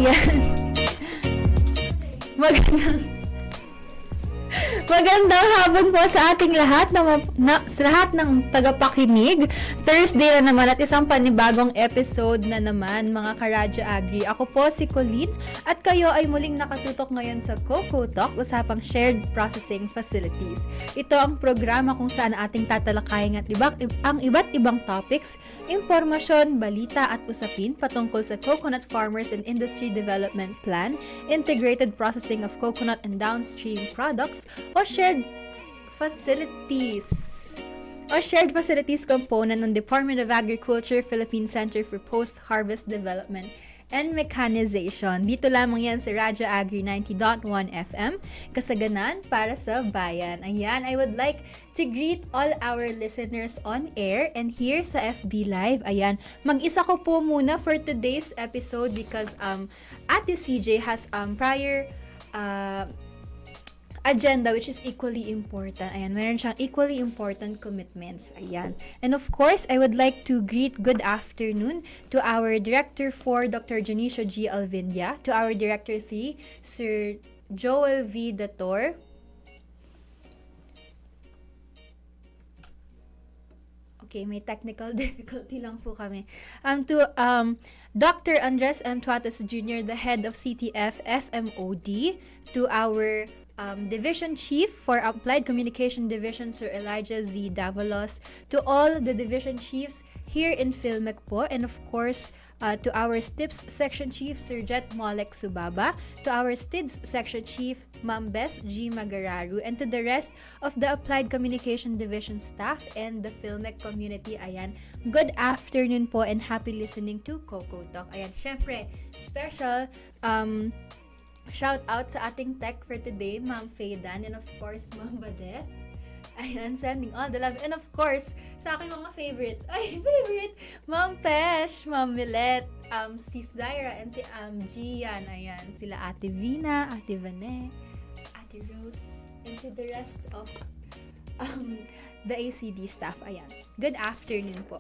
Ayan. Magandang hapon po sa ating lahat sa lahat ng tagapakinig. Thursday na naman at isang panibagong episode na naman mga Karadyo Agri. Ako po si Colleen at kayo ay muling nakatutok ngayon sa Coco Talk, usapang shared processing facilities. Ito ang programa kung saan ating tatalakayin at ang iba't ibang topics, impormasyon, balita at usapin patungkol sa Coconut Farmers and Industry Development Plan, integrated processing of coconut and downstream products, o shared facilities component ng Department of Agriculture Philippine Center for Post-Harvest Development and Mechanization. Dito lamang yan sa Radyo Agri 90.1 FM, kasaganan para sa bayan. Ayan, I would like to greet all our listeners on air and here sa FB Live. Ayan, mag-isa ko po muna for today's episode because Ate CJ has prior agenda which is equally important. Ayan, meron siyang equally important commitments. Ayan. And of course, I would like to greet good afternoon to our Director 4, Dr. Janicio G. Alvindia, to our Director 3, Sir Joel V. Dator, okay, may technical difficulty lang po kami. To Dr. Andres M. Tuatas Jr., the head of CTF FMOD, to our Division Chief for Applied Communication Division, Sir Elijah Z. Davalos, to all the Division Chiefs here in Philmec po, and of course, to our STIPS Section Chief, Sir Jet Molek Subaba, to our STIDS Section Chief, Ma'am Bess G. Magararu, and to the rest of the Applied Communication Division staff and the Philmec community. Ayan, good afternoon po and happy listening to Coco Talk. Ayan, syempre, special shout out sa ating tech for today, Ma'am Faydan, and of course, Ma'am Badet. Ayan, sending all the love. And of course, sa aking mga favorite, Ma'am Pesh, Ma'am Millet, si Zaira, and si Gian. Ayan, sila Ate Vina, Ate Vane, Ate Rose, and to the rest of the ACD staff. Ayan, good afternoon po.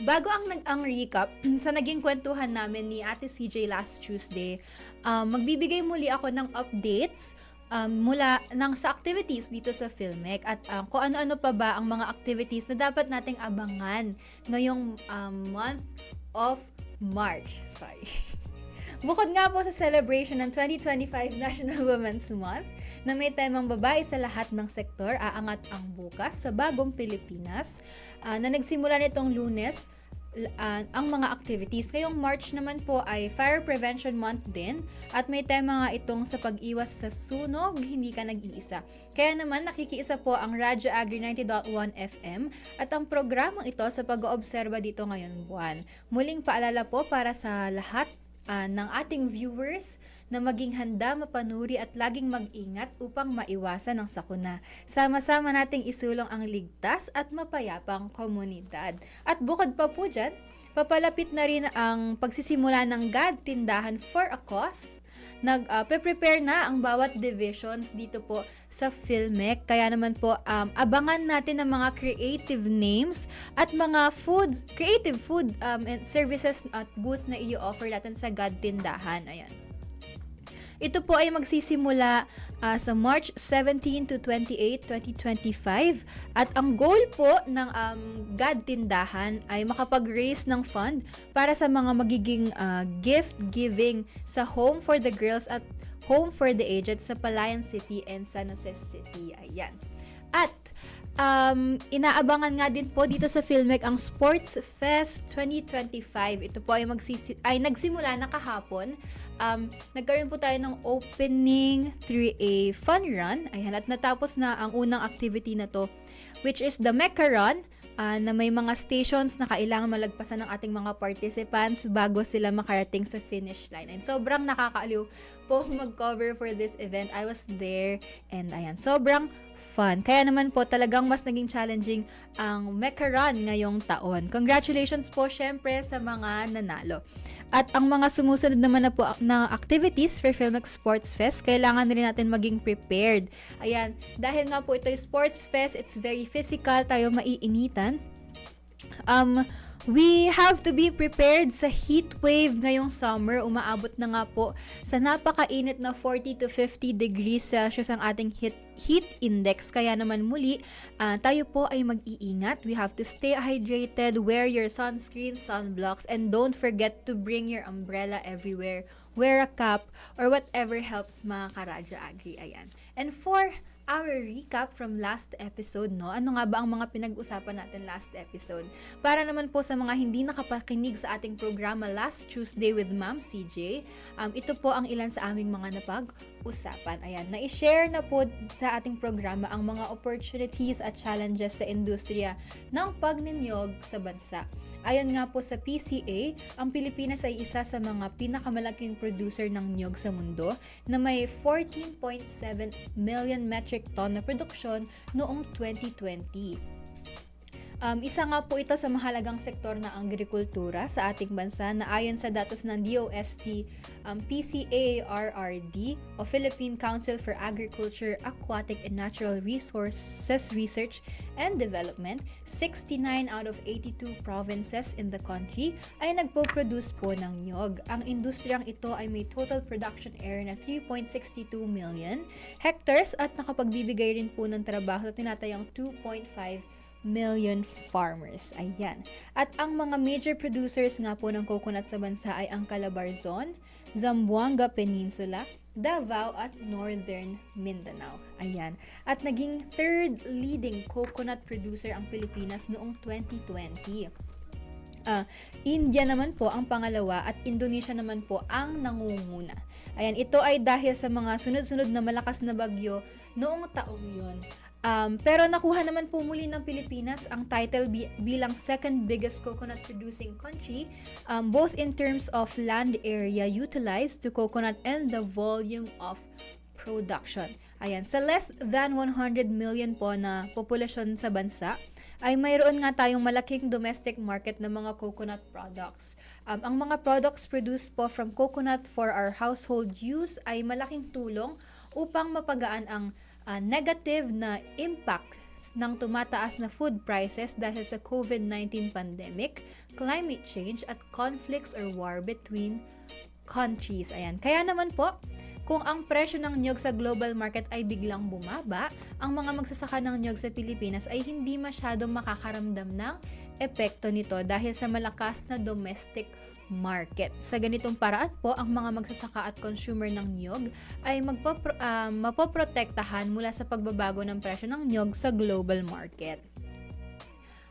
Bago ang recap sa naging kwentuhan namin ni Ate CJ last Tuesday, magbibigay muli ako ng updates mula sa activities dito sa Philmec at kung ano-ano pa ba ang mga activities na dapat nating abangan ngayong month of March. Sorry. Bukod nga po sa celebration ng 2025 National Women's Month na may temang babae sa lahat ng sektor, aangat ang bukas sa bagong Pilipinas, na nagsimula nitong Lunes ang mga activities. Ngayong March naman po ay Fire Prevention Month din at may tema nga itong sa pag-iwas sa sunog, hindi ka nag-iisa. Kaya naman nakikiisa po ang Radyo Agri 90.1 FM at ang programang ito sa pag-oobserba dito ngayon buwan. Muling paalala po para sa lahat ng ating viewers na maging handa, mapanuri at laging mag-ingat upang maiwasan ang sakuna. Sama-sama nating isulong ang ligtas at mapayapang komunidad. At bukod pa po dyan, papalapit na rin ang pagsisimula ng GAD Tindahan for a Cause. Prepare na ang bawat divisions dito po sa Philmec. Kaya naman po, abangan natin ang mga creative names at mga creative food and services at booths na i-offer natin sa GAD Tindahan. Ayan. Ito po ay magsisimula sa March 17 to 28, 2025 at ang goal po ng GAD Tindahan ay makapag-raise ng fund para sa mga magiging gift giving sa Home for the Girls at Home for the Aged sa Palayan City and San Jose City. Ayan. At inaabangan nga din po dito sa Philmec ang Sports Fest 2025. Ito po ay nagsimula na kahapon. Nagkaroon po tayo ng opening through a fun run. Ayan, at natapos na ang unang activity na to, which is the Mecha Run, na may mga stations na kailangan malagpasan ng ating mga participants bago sila makarating sa finish line. And sobrang nakakaaliw po mag-cover for this event. I was there and ayan, sobrang fun. Kaya naman po talagang mas naging challenging ang Mecha Run ngayong taon. Congratulations po syempre sa mga nanalo. At ang mga sumusunod naman na po na activities for Philmec Sports Fest, kailangan rin natin maging prepared. Ayan, dahil nga po ito ay Sports Fest, it's very physical, tayo maiinitan. We have to be prepared sa heat wave ngayong summer. Umaabot na nga po sa napakainit na 40 to 50 degrees Celsius ang ating heat index. Kaya naman muli, tayo po ay mag-iingat. We have to stay hydrated, wear your sunscreen, sunblocks, and don't forget to bring your umbrella everywhere. Wear a cap or whatever helps mga Karadya Agri. Ayan. And for our recap from last episode, no? Ano nga ba ang mga pinag-usapan natin last episode? Para naman po sa mga hindi nakapakinig sa ating programa last Tuesday with Ma'am CJ, ito po ang ilan sa aming mga napag-usapan. Ayan, na-share na po sa ating programa ang mga opportunities at challenges sa industriya ng pagninyog sa bansa. Ayon nga po sa PCA, ang Pilipinas ay isa sa mga pinakamalaking producer ng niyog sa mundo na may 14.7 million metric ton na produksyon noong 2020. Isa nga po ito sa mahalagang sektor ng agrikultura sa ating bansa na ayon sa datos ng DOST, PCARRD o Philippine Council for Agriculture, Aquatic and Natural Resources Research and Development, 69 out of 82 provinces in the country ay nagpo-produce po ng niyog. Ang industriyang ito ay may total production area na 3.62 million hectares at nakapagbibigay rin po ng trabaho sa tinatayang 2.5 million farmers. Ayan. At ang mga major producers nga po ng coconut sa bansa ay ang Calabarzon, Zamboanga Peninsula, Davao at Northern Mindanao. Ayan. At naging third leading coconut producer ang Pilipinas noong 2020. India naman po ang pangalawa at Indonesia naman po ang nangunguna. Ayan, ito ay dahil sa mga sunod-sunod na malakas na bagyo noong taong yun. Pero nakuha naman po muli ng Pilipinas ang title bilang second biggest coconut producing country, both in terms of land area utilized to coconut and the volume of production. Ayan, sa less than 100 million po na populasyon sa bansa, ay mayroon nga tayong malaking domestic market ng mga coconut products. Ang mga products produced po from coconut for our household use ay malaking tulong upang mapagaan ang negative na impact ng tumataas na food prices dahil sa COVID-19 pandemic, climate change at conflicts or war between countries. Ayan. Kaya naman po, kung ang presyo ng niyog sa global market ay biglang bumaba, ang mga magsasaka ng niyog sa Pilipinas ay hindi masyadong makakaramdam ng epekto nito dahil sa malakas na domestic market. Sa ganitong paraan po, ang mga magsasaka at consumer ng niyog ay mapoprotektahan mula sa pagbabago ng presyo ng niyog sa global market.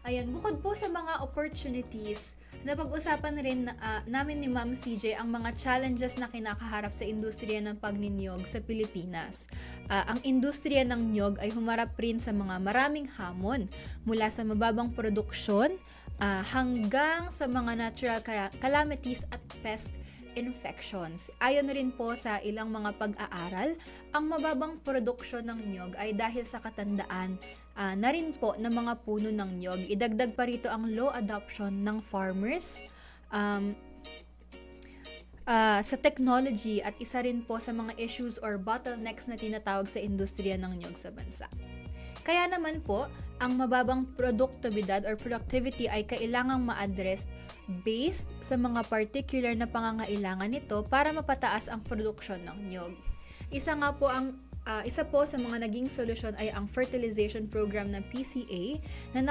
Ayan, bukod po sa mga opportunities, napag-usapan rin namin ni Ma'am CJ ang mga challenges na kinakaharap sa industriya ng pagniniyog sa Pilipinas. Ang industriya ng niyog ay humarap rin sa mga maraming hamon mula sa mababang produksyon hanggang sa mga natural calamities at pest infections. Ayon rin po sa ilang mga pag-aaral, ang mababang produksyon ng niyog ay dahil sa katandaan na rin po ng mga puno ng niyog. Idagdag pa rito ang low adoption ng farmers sa technology at isa rin po sa mga issues or bottlenecks na tinatawag sa industriya ng niyog sa bansa. Kaya naman po, ang mababang produktibidad or productivity ay kailangang ma-address based sa mga particular na pangangailangan nito para mapataas ang produksyon ng niyog. Isa po sa mga naging solusyon ay ang fertilization program ng PCA na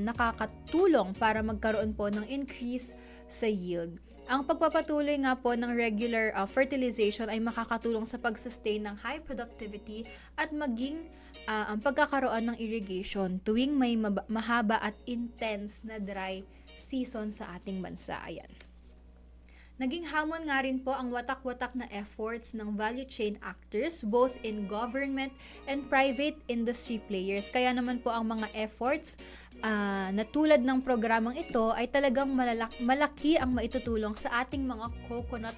nakakatulong para magkaroon po ng increase sa yield. Ang pagpapatuloy nga po ng regular fertilization ay makakatulong sa pag-sustain ng high productivity at maging ang pagkakaroon ng irrigation tuwing may mahaba at intense na dry season sa ating bansa. Ayan. Naging hamon nga rin po ang watak-watak na efforts ng value chain actors both in government and private industry players. Kaya naman po ang mga efforts na tulad ng programang ito ay talagang malaki ang maitutulong sa ating mga coconut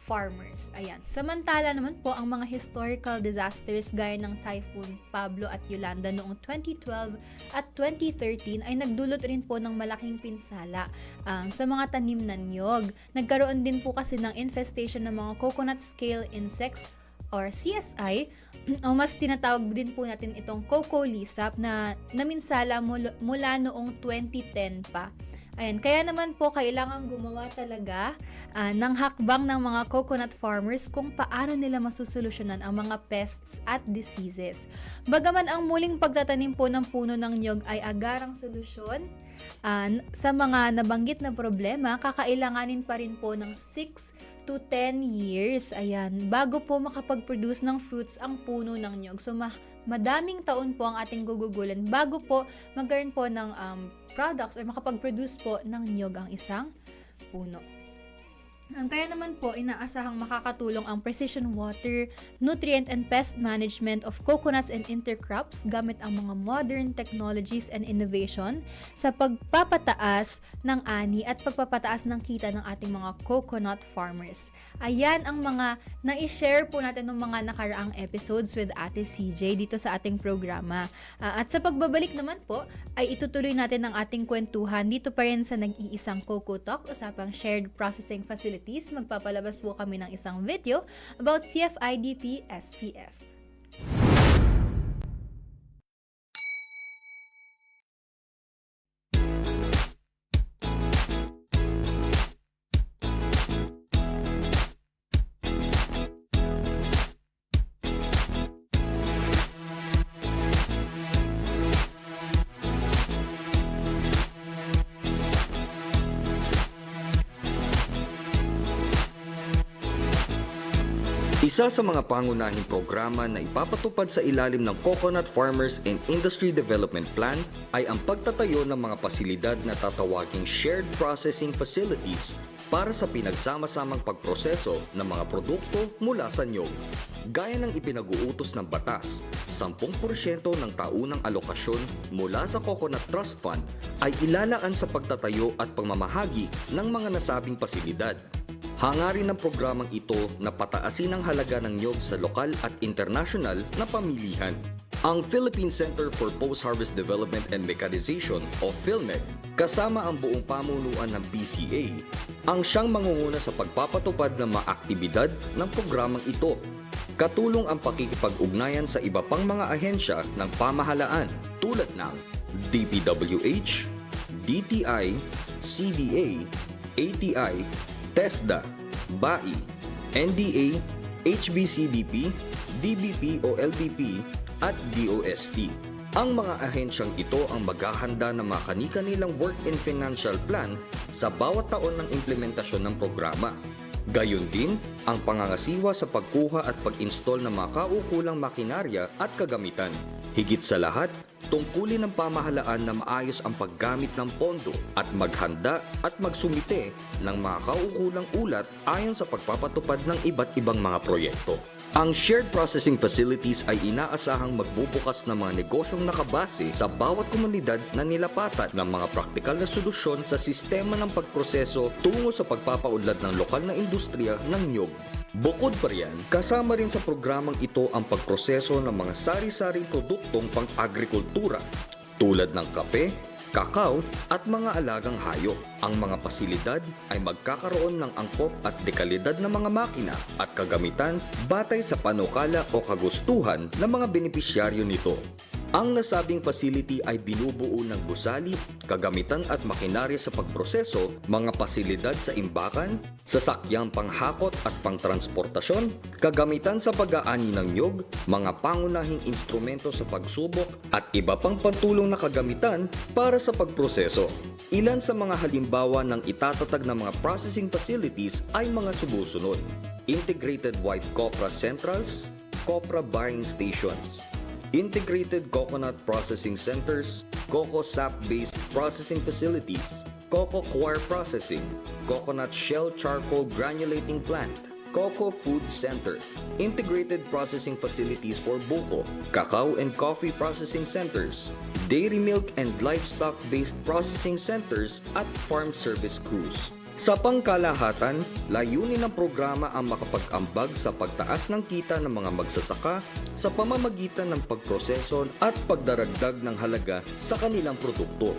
farmers. Ayan. Samantala naman po ang mga historical disasters gaya ng Typhoon Pablo at Yolanda noong 2012 at 2013 ay nagdulot rin po ng malaking pinsala sa mga tanim na niyog. Nagkaroon din po kasi ng infestation ng mga coconut scale insects or CSI o mas tinatawag din po natin itong cocoa lizard na naminsala mula noong 2010 pa. Ayan, kaya naman po kailangan gumawa talaga ng hakbang ng mga coconut farmers kung paano nila masusolusyonan ang mga pests at diseases. Bagaman ang muling pagtatanim po ng puno ng niyog ay agarang solusyon sa mga nabanggit na problema, kakailanganin pa rin po ng 6 to 10 years, ayan, bago po makapag-produce ng fruits ang puno ng niyog. So, madaming taon po ang ating gugugulan bago po magkaroon po ng products or makapag-produce po ng niyog ang isang puno. Kaya naman po, inaasahang makakatulong ang precision water, nutrient and pest management of coconuts and intercrops gamit ang mga modern technologies and innovation sa pagpapataas ng ani at pagpapataas ng kita ng ating mga coconut farmers. Ayan ang mga na-share po natin ng mga nakaraang episodes with Ate CJ dito sa ating programa. At sa pagbabalik naman po, ay itutuloy natin ang ating kwentuhan dito pa rin sa nag-iisang Coco Talk, usapang shared processing facility. Magpapalabas po kami ng isang video about CFIDP SPF. Isa sa mga pangunahing programa na ipapatupad sa ilalim ng Coconut Farmers and Industry Development Plan ay ang pagtatayo ng mga pasilidad na tatawaging Shared Processing Facilities para sa pinagsama-samang pagproseso ng mga produkto mula sa niyog. Gaya ng ipinag-uutos ng batas, 10% ng taunang alokasyon mula sa Coconut Trust Fund ay ilalaan sa pagtatayo at pagmamahagi ng mga nasabing pasilidad. Hangarin ng programang ito na pataasin ang halaga ng niyog sa lokal at international na pamilihan. Ang Philippine Center for Post-Harvest Development and Mechanization o PhilMec, kasama ang buong pamunuan ng BCA, ang siyang mangunguna sa pagpapatupad ng mga aktibidad ng programang ito. Katulong ang pakikipag-ugnayan sa iba pang mga ahensya ng pamahalaan tulad ng DPWH, DTI, CDA, ATI, TESDA, BAI, NDA, HBCDP, DBP o LDP at DOST. Ang mga ahensyang ito ang maghahanda ng mga kani-kanilang work and financial plan sa bawat taon ng implementasyon ng programa. Gayon din ang pangangasiwa sa pagkuha at pag-install ng mga kaukulang makinarya at kagamitan. Higit sa lahat, tungkulin ng pamahalaan na maayos ang paggamit ng pondo at maghanda at magsumite ng mga kaukulang ulat ayon sa pagpapatupad ng iba't ibang mga proyekto. Ang shared processing facilities ay inaasahang magbubukas ng mga negosyong nakabase sa bawat komunidad na nilapatan ng mga praktikal na solusyon sa sistema ng pagproseso tungo sa pagpapaunlad ng lokal na industriya ng niyog. Bukod pa riyan, kasama rin sa programang ito ang pagproseso ng mga sari-saring produktong pang-agrikultura tulad ng kape, kakao at mga alagang hayop. Ang mga pasilidad ay magkakaroon ng angkop at dekalidad ng mga makina at kagamitan batay sa panukala o kagustuhan ng mga benepisyaryo nito. Ang nasabing facility ay binubuo ng gusali, kagamitan at makinarya sa pagproseso, mga pasilidad sa imbakan, sasakyang panghakot at pangtransportasyon, kagamitan sa pag-aani ng niyog, mga pangunahing instrumento sa pagsubok at iba pang pantulong na kagamitan para sa pagproseso. Ilan sa mga halimbawa ng itatatag ng mga processing facilities ay mga sumusunod: Integrated White Copra Centrals, Copra Buying Stations, Integrated Coconut Processing Centers, Coco Sap-based Processing Facilities, Coco Coir Processing, Coconut Shell Charcoal Granulating Plant, Coco Food Center, Integrated Processing Facilities for Buko, Cacao and Coffee Processing Centers, Dairy Milk and Livestock-based Processing Centers at Farm Service Crews. Sa pangkalahatan, layunin ng programa ang makapag-ambag sa pagtaas ng kita ng mga magsasaka sa pamamagitan ng pagproseso at pagdaragdag ng halaga sa kanilang produkto.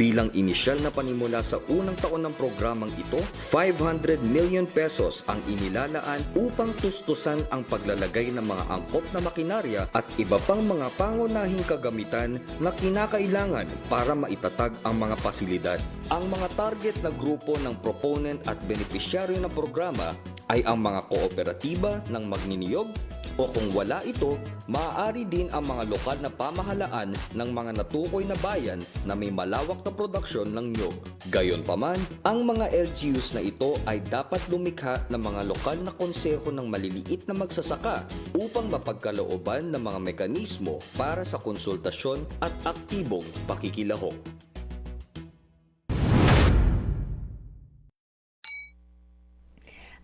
Bilang inisyal na panimula sa unang taon ng programang ito, 500 million pesos ang inilalaan upang tustusan ang paglalagay ng mga angkop na makinarya at iba pang mga pangunahing kagamitan na kinakailangan para maitatag ang mga pasilidad. Ang mga target na grupo ng proponent at benepisyaryo ng programa ay ang mga kooperatiba ng magniniyog o kung wala ito, maaari din ang mga lokal na pamahalaan ng mga natukoy na bayan na may malawak na produksyon ng niyog. Gayunpaman, ang mga LGUs na ito ay dapat lumikha ng mga lokal na konseho ng maliliit na magsasaka upang mapagkalooban ng mga mekanismo para sa konsultasyon at aktibong pakikilahok.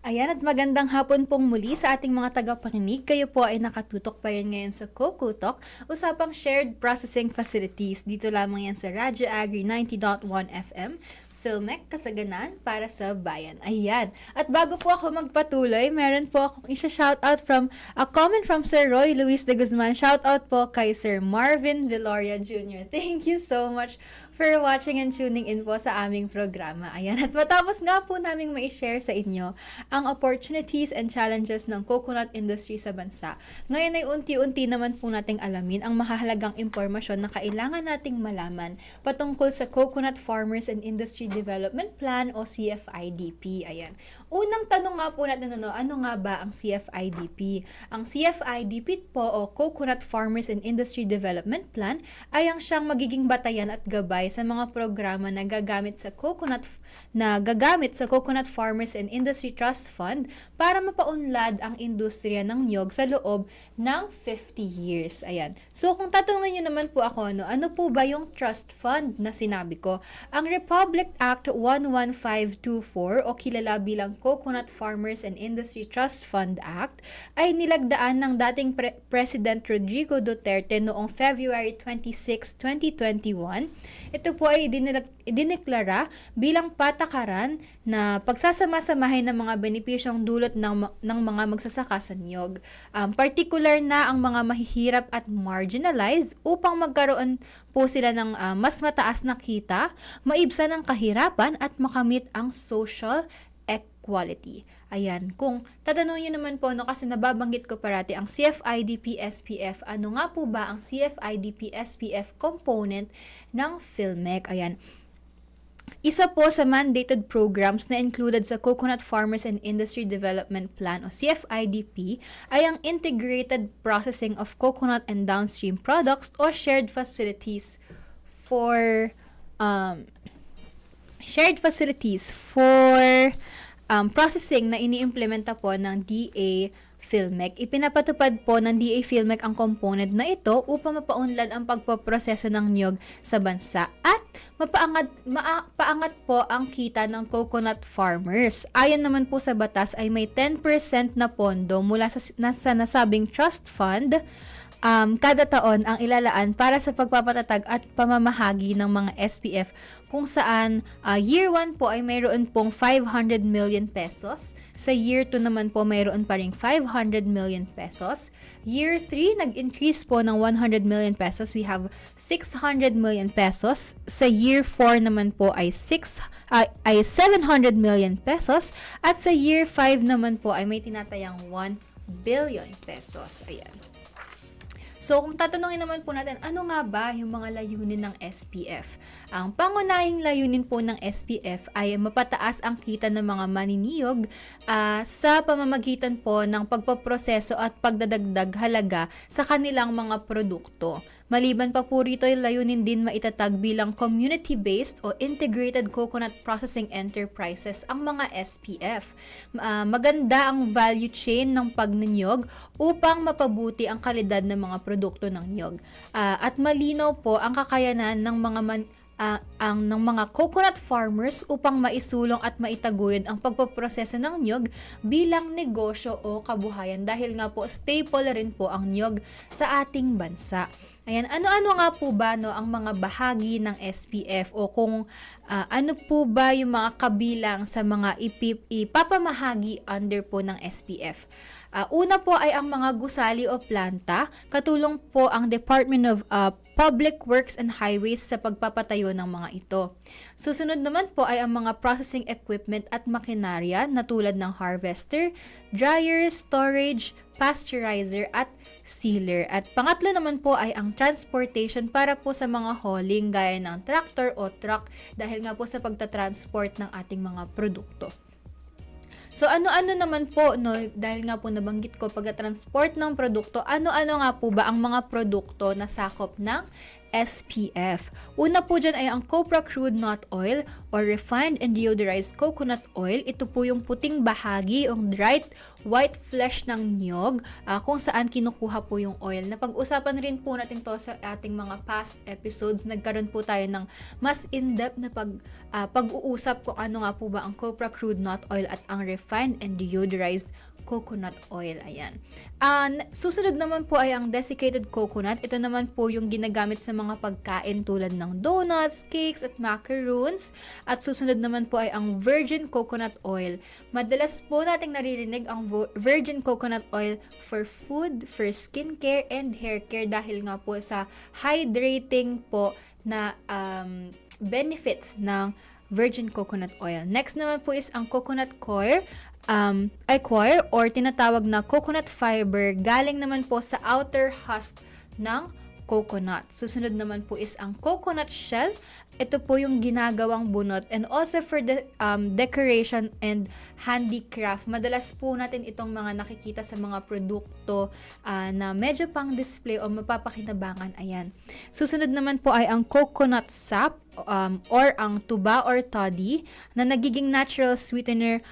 Ayan, at magandang hapon pong muli sa ating mga tagapakinig. Kayo po ay nakatutok pa rin ngayon sa Coco Talk, usapang shared processing facilities. Dito lamang yan sa Radyo Agri 90.1 FM. Filmek, kasaganan para sa bayan. Ayan. At bago po ako magpatuloy, meron po akong isa-shoutout from a comment from Sir Roy Luis de Guzman. Shoutout po kay Sir Marvin Viloria Jr. Thank you so much for watching and tuning in po sa aming programa. Ayan. At matapos nga po naming ma-share sa inyo ang opportunities and challenges ng coconut industry sa bansa. Ngayon ay unti-unti naman po nating alamin ang mahalagang impormasyon na kailangan nating malaman patungkol sa Coconut Farmers and Industry Development Plan o CFIDP. Ayan. Unang tanong nga po natin, ano nga ba ang CFIDP? Ang CFIDP po o Coconut Farmers and Industry Development Plan ay ang siyang magiging batayan at gabay sa mga programa na gagamit sa Coconut Farmers and Industry Trust Fund para mapaunlad ang industriya ng niyog sa loob ng 50 years. Ayan. So kung tatanungin niyo naman po ako, ano po ba yung trust fund na sinabi ko? Ang Republic Act 11524 o kilala bilang Coconut Farmers and Industry Trust Fund Act ay nilagdaan ng dating President Rodrigo Duterte noong February 26, 2021. Ito po ay idineklara bilang patakaran na pagsasama-samahin ng mga benepisyong dulot ng mga magsasaka sa niyog. Particular na ang mga mahihirap at marginalized upang magkaroon po sila ng mas mataas na kita, maibsan ang kahirapan at makamit ang social equality. Ayan, kung tatanungin nyo naman po, kasi nababanggit ko parati ang CFIDP-SPF, ano nga po ba ang CFIDP-SPF component ng Filmek? Ayan. Isa po sa mandated programs na included sa Coconut Farmers and Industry Development Plan o CFIDP ay ang Integrated Processing of Coconut and Downstream Products or Shared Facilities for processing na iniimplementa po ng DA Filmek. Ipinapatupad po ng DA Filmek ang component na ito upang mapaunlad ang pagpoproseso ng niyog sa bansa at mapaangat po ang kita ng coconut farmers. Ayon naman po sa batas ay may 10% na pondo mula sa nasabing trust fund kada taon ang ilalaan para sa pagpapatatag at pamamahagi ng mga SPF kung saan year 1 po ay mayroon pong 500 million pesos. Sa year 2 naman po mayroon pa ring 500 million pesos. Year 3 nag-increase po ng 100 million pesos. We have 600 million pesos. Sa year 4 naman po ay 700 million pesos. At sa year 5 naman po ay may tinatayang 1 billion pesos. Ayan. So, kung tatanungin naman po natin, ano nga ba yung mga layunin ng SPF? Ang pangunahing layunin po ng SPF ay mapataas ang kita ng mga maniniyog sa pamamagitan po ng pagpaproseso at pagdadagdag halaga sa kanilang mga produkto. Maliban pa po rito, ay layunin din maitatag bilang community-based o integrated coconut processing enterprises ang mga SPF. Maganda ang value chain ng pagniyog upang mapabuti ang kalidad ng mga produkto ng niyog. At malinaw po ang kakayanan ng mga coconut farmers upang maisulong at maitaguyod ang pagpoproseso ng niyog bilang negosyo o kabuhayan dahil nga po staple rin po ang niyog sa ating bansa. Ayan, ano-ano nga po ba ang mga bahagi ng SPF o kung ano po ba yung mga kabilang sa mga ipapamahagi under po ng SPF? Una po ay ang mga gusali o planta, katulong po ang Department of public works and highways sa pagpapatayo ng mga ito. Susunod naman po ay ang mga processing equipment at makinarya na tulad ng harvester, dryer, storage, pasteurizer at sealer. At pangatlo naman po ay ang transportation para po sa mga hauling gaya ng tractor o truck dahil nga po sa pagtatransport ng ating mga produkto. So ano-ano naman po, no, dahil nga po nabanggit ko pagka-transport ng produkto, ano-ano nga po ba ang mga produkto na sakop ng SPF? Una po dyan ay ang copra crude nut oil or refined and deodorized coconut oil. Ito po yung puting bahagi, yung dried white flesh ng niyog, kung saan kinukuha po yung oil. Napag-usapan rin po natin to sa ating mga past episodes. Nagkaroon po tayo ng mas in-depth na pag-uusap kung ano nga po ba ang copra crude nut oil at ang refined and deodorized coconut oil. Ayan. Susunod naman po ay ang desiccated coconut. Ito naman po yung ginagamit sa mga pagkain tulad ng donuts, cakes, at macaroons. At susunod naman po ay ang virgin coconut oil. Madalas po nating naririnig ang virgin coconut oil for food, for skincare, and hair care dahil nga po sa hydrating po na benefits ng virgin coconut oil. Next naman po is ang coconut coir. Coir or tinatawag na coconut fiber galing naman po sa outer husk ng coconut. Susunod naman po is ang coconut shell. Ito po yung ginagawang bunot and also for the decoration and handicraft. Madalas po natin itong mga nakikita sa mga produkto na medyo pang display o mapapakinabangan. Ayan. Susunod naman po ay ang coconut sap or ang tuba or toddy na nagiging natural sweetener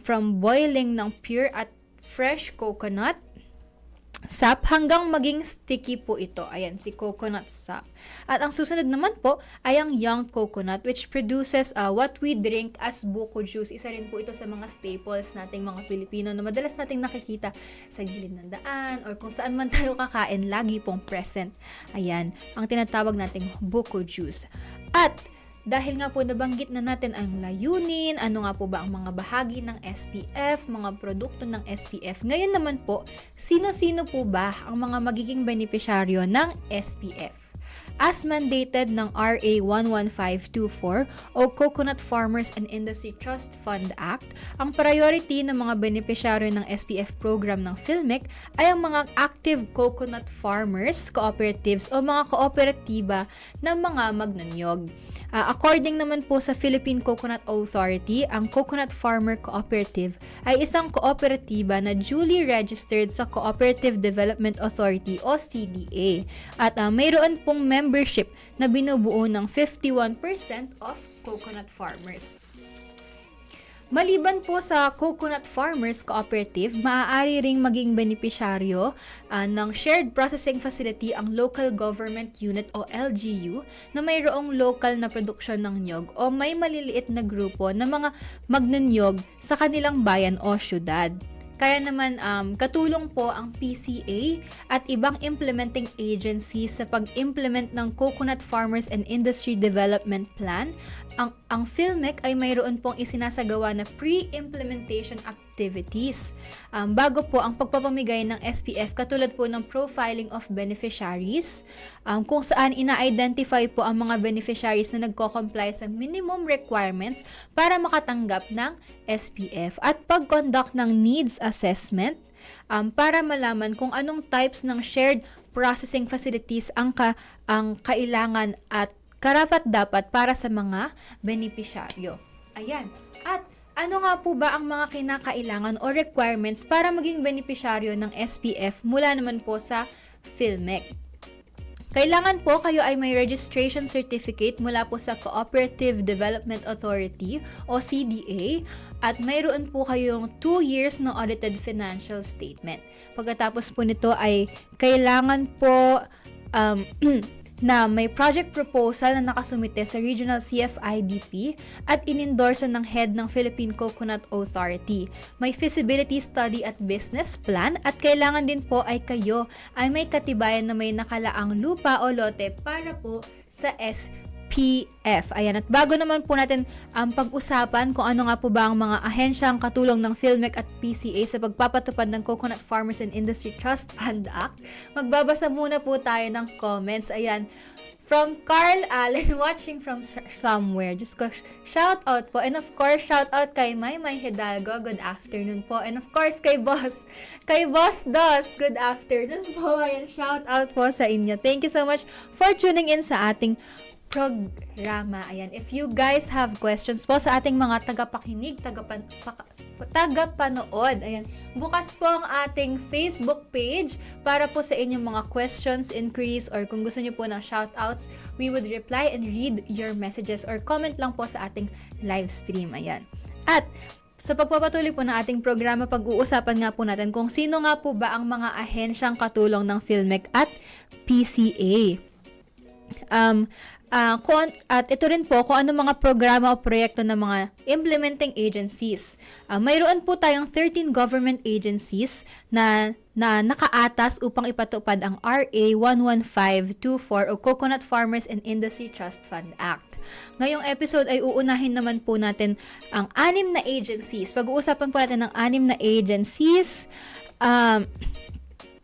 from boiling ng pure at fresh coconut sap hanggang maging sticky po ito. Ayan, si coconut sap. At ang susunod naman po ay ang young coconut which produces what we drink as buko juice. Isa rin po ito sa mga staples nating mga Pilipino na madalas nating nakikita sa gilid ng daan or kung saan man tayo kakain, lagi pong present. Ayan, ang tinatawag nating buko juice. At dahil nga po nabanggit na natin ang layunin, ano nga po ba ang mga bahagi ng SPF, mga produkto ng SPF. Ngayon naman po, sino-sino po ba ang mga magiging benepisyaryo ng SPF? As mandated ng RA 11524 o Coconut Farmers and Industry Trust Fund Act, ang priority ng mga benepisyaryo ng SPF program ng PhilMec ay ang mga active coconut farmers, cooperatives o mga kooperatiba ng mga magnanyog. According naman po sa Philippine Coconut Authority, ang Coconut Farmer Cooperative ay isang kooperatiba na duly registered sa Cooperative Development Authority o CDA. At mayroon pong membership na binubuo ng 51% of coconut farmers. Maliban po sa Coconut Farmers Cooperative, maaari ring maging benepisyaryo ng Shared Processing Facility ang Local Government Unit o LGU na mayroong local na produksyon ng nyog o may maliliit na grupo ng mga magnanyog sa kanilang bayan o syudad. Kaya naman katulong po ang PCA at ibang implementing agencies sa pag-implement ng Coconut Farmers and Industry Development Plan. Ang PhilMec ay mayroon pong isinasagawa na pre-implementation activities bago po ang pagpapamigay ng SPF katulad po ng profiling of beneficiaries kung saan ina-identify po ang mga beneficiaries na nagko-comply sa minimum requirements para makatanggap ng SPF at pag-conduct ng needs assessment para malaman kung anong types ng shared processing facilities ang kailangan at karapat-dapat para sa mga benepisyaryo. Ayan. At ano nga po ba ang mga kinakailangan o requirements para maging benepisyaryo ng SPF mula naman po sa PhilMec? Kailangan po kayo ay may registration certificate mula po sa Cooperative Development Authority o CDA at mayroon po kayong 2 years na audited financial statement. Pagkatapos po nito ay kailangan po na may project proposal na nakasumite sa Regional CFIDP at inendorso ng head ng Philippine Coconut Authority. May feasibility study at business plan at kailangan din po ay kayo ay may katibayan na may nakalaang lupa o lote para po sa SPF. PF. Ayan, at bago naman po natin pag-usapan kung ano nga po ba ang mga ahensyang katulong ng PhilMec at PCA sa pagpapatupad ng Coconut Farmers and Industry Trust Fund Act, magbabasa muna po tayo ng comments. Ayan, from Carl Allen, watching from somewhere. Just ko, shout out po. And of course, shout out kay Maymay Hidalgo. Good afternoon po. And of course, kay Boss Dos. Good afternoon po. Ayan, shout out po sa inyo. Thank you so much for tuning in sa ating programa. Ayan, if you guys have questions po sa ating mga tagapakinig, tagapanood, ayan, bukas po ang ating Facebook page para po sa inyong mga questions, inquiries, or kung gusto nyo po ng shoutouts, we would reply and read your messages or comment lang po sa ating live stream. Ayan. At sa pagpapatuloy po ng ating programa, pag-uusapan nga po natin kung sino nga po ba ang mga ahensyang katulong ng PhilMec at PCA. At ito rin po kung ano mga programa o proyekto ng mga implementing agencies. Mayroon po tayong 13 government agencies na nakaatas upang ipatupad ang RA 11524 o Coconut Farmers and Industry Trust Fund Act. Ngayong episode ay uunahin naman po natin ang 6 na agencies. Pag-uusapan po natin ang 6 na agencies.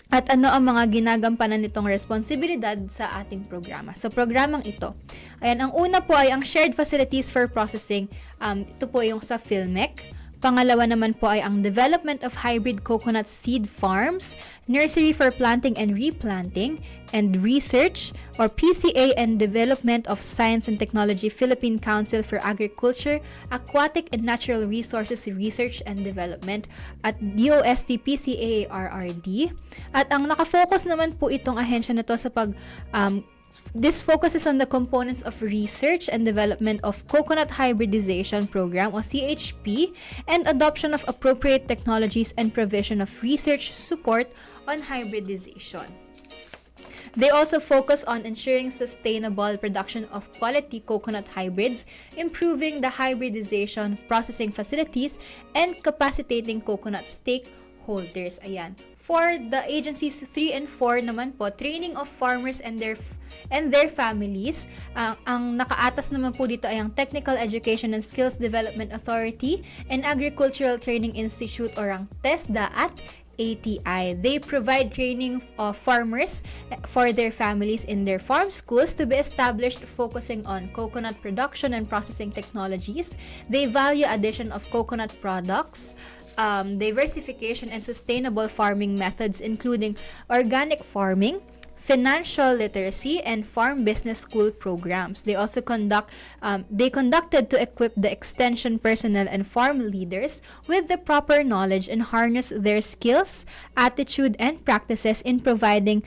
At ano ang mga ginagampanan nitong responsibilidad sa ating programa. Sa programang ito, ayan, ang una po ay ang Shared Facilities for Processing. Ito po yung sa PhilMec. Pangalawa naman po ay ang Development of Hybrid Coconut Seed Farms, Nursery for Planting and Replanting, and Research, or PCA and Development of Science and Technology Philippine Council for Agriculture, Aquatic and Natural Resources Research and Development, at DOST PCA RRD. At ang nakafocus naman po itong ahensya na to sa this focuses on the components of research and development of coconut hybridization program or CHP and adoption of appropriate technologies and provision of research support on hybridization. They also focus on ensuring sustainable production of quality coconut hybrids, improving the hybridization processing facilities, and capacitating coconut stakeholders. Ayan. For the agencies 3 and 4 naman po, training of farmers and their families. Ang nakaatas naman po dito ay ang Technical Education and Skills Development Authority and Agricultural Training Institute or ang TESDA at ATI. They provide training of farmers for their families in their farm schools to be established focusing on coconut production and processing technologies. They value addition of coconut products, diversification and sustainable farming methods including organic farming, financial literacy, and farm business school programs. They also conducted to equip the extension personnel and farm leaders with the proper knowledge and harness their skills, attitude, and practices in providing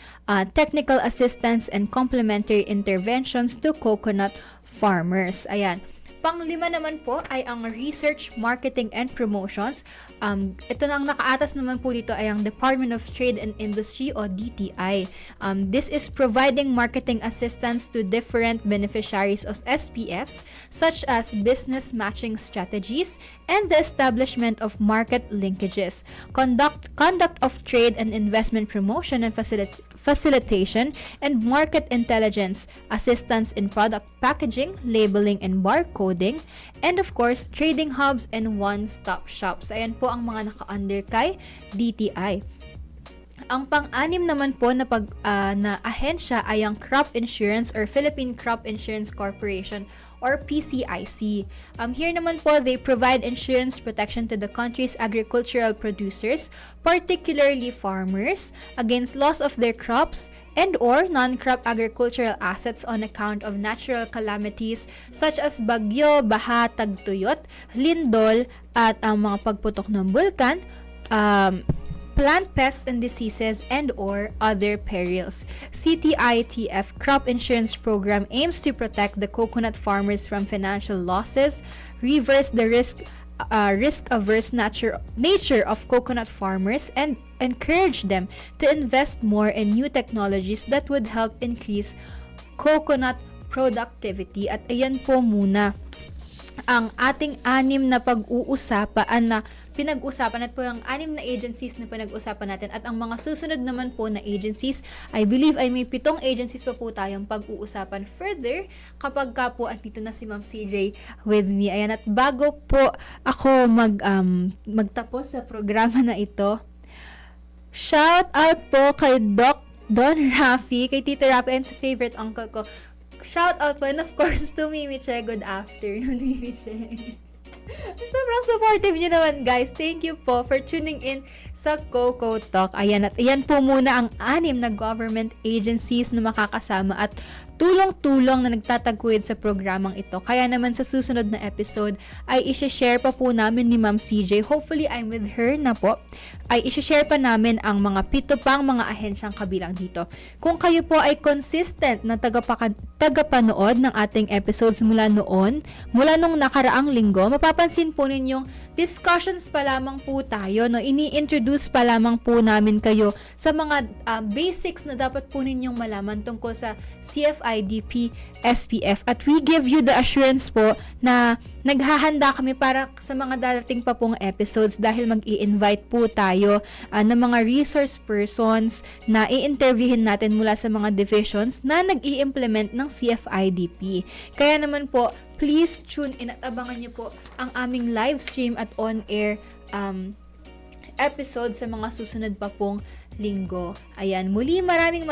technical assistance and complementary interventions to coconut farmers. Ayan. Panglima naman po ay ang Research, Marketing, and Promotions. Ito na ang nakaatas naman po dito ay ang Department of Trade and Industry o DTI. This is providing marketing assistance to different beneficiaries of SPFs such as business matching strategies and the establishment of market linkages, conduct of trade and investment promotion and facilitation, and market intelligence, assistance in product packaging, labeling, and barcoding, and of course, trading hubs and one-stop shops. Ayan po ang mga naka-under kay DTI. Ang pang-anim naman po na ahensya ay ang Crop Insurance or Philippine Crop Insurance Corporation or PCIC. Here naman po, they provide insurance protection to the country's agricultural producers, particularly farmers, against loss of their crops and or non-crop agricultural assets on account of natural calamities such as bagyo, baha, tagtuyot, lindol, at ang mga pagputok ng bulkan, plant pests and diseases, and or other perils. CTITF Crop Insurance Program aims to protect the coconut farmers from financial losses, reverse the risk-averse nature of coconut farmers, and encourage them to invest more in new technologies that would help increase coconut productivity. At ayan po muna ang ating pinag-usapan at po ang 6 na agencies na pinag-usapan natin at ang mga susunod naman po na agencies, I believe ay may 7 agencies pa po tayong pag-uusapan further kapag ka po andito na si Ma'am CJ with me. Ayan, at bago po ako magtapos sa programa na ito, shout out po kay Doc Don Rafi, kay Tito Rafi, and sa favorite uncle ko. Shout out po, and of course to Mimi Che. Good afternoon, Mimi Che. Sobrang supportive nyo naman, guys. Thank you po for tuning in sa Coco Talk. Ayan, at ayan po muna ang 6 na government agencies na makakasama at tulong-tulong na nagtataguyod sa programang ito. Kaya naman sa susunod na episode ay isi-share pa po namin ni Ma'am CJ. Hopefully, I'm with her na po. Ay isi-share pa namin ang mga 7 pang mga ahensyang kabilang dito. Kung kayo po ay consistent na tagapanood ng ating episodes mula nung nakaraang linggo, mapapansin po ninyong discussions pa lamang po tayo, no? Ini-introduce pa lamang po namin kayo sa mga basics na dapat po ninyong malaman tungkol sa CFIDP, SPF. At we give you the assurance po na naghahanda kami para sa mga darating pa pong episodes dahil mag-i-invite po tayo ng mga resource persons na i-interviewin natin mula sa mga divisions na nag-i-implement ng CFIDP. Kaya naman po, please tune in at abangan niyo po ang aming live stream at on-air episode sa mga susunod pa pong linggo. Ayan, muli maraming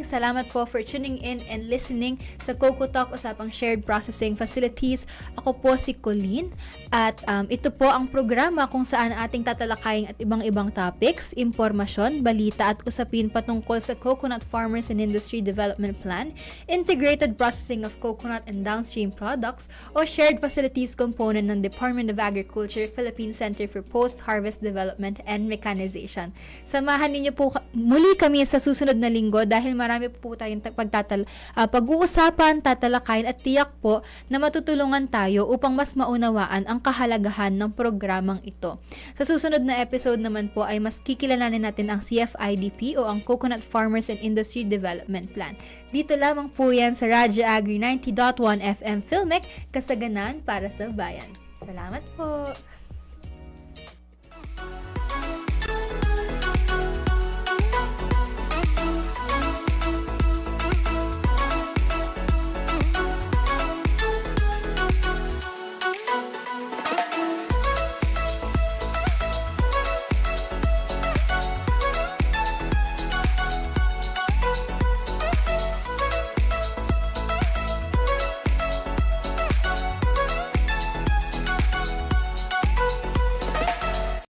salamat po for tuning in and listening sa Coco Talk, usapang shared processing facilities. Ako po si Colleen at ito po ang programa kung saan ating tatalakayin at ibang-ibang topics, impormasyon, balita at usapin patungkol sa Coconut Farmers and Industry Development Plan, integrated processing of coconut and downstream products o shared facilities component ng Department of Agriculture, Philippine Center for Post-Harvest Development and Mechanization. Samahan ninyo po muli kami sa susunod na linggo dahil marami po tayong pag-uusapan, tatalakayin at tiyak po na matutulungan tayo upang mas maunawaan ang kahalagahan ng programang ito. Sa susunod na episode naman po ay mas kikilalanin natin ang CFIDP o ang Coconut Farmers and Industry Development Plan. Dito lamang po yan sa Radyo Agri 90.1 FM Filmec, kasaganan para sa bayan. Salamat po!